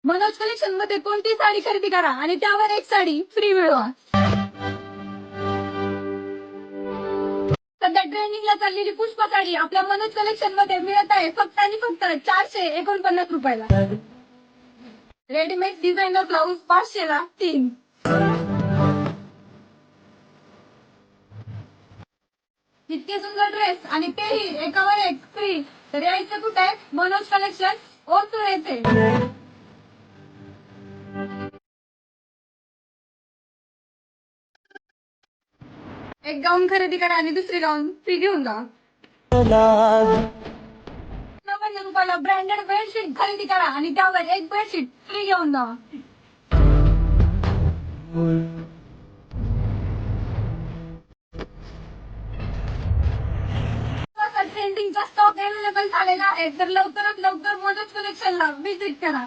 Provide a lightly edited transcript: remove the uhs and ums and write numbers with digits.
Manoj collection मध्ये कोणती साडी खरेदी करा आणि त्यावर एक साडी फ्री मिळवा. सध्या ट्रेनिंगला चाललेली पुष्पा साडी आपल्या मनोज कलेक्शन मध्ये मिळत आहे फक्त आणि फक्त 449 रुपयाला. रेडीमेड डिझायनर ब्लाऊज 500 ला 3. इतके सुंदर ड्रेस आणि तेही एकावर एक फ्री. तर यायचं कुठे? मनोज कलेक्शन ओतूर येथे. एक गाऊन खरेदी करा आणि दुसरी गाऊन फ्री घेऊन जा. 90 रुपयाला ब्रँडेड बेडशीट खरेदी करा आणि त्यावर एक बेडशीट फ्री घेऊन जा. ट्रेंडिंगचा स्टॉक अवेलेबल झालेला आहे तर लवकरात लवकर मनोज कलेक्शनला व्हिजिट करा.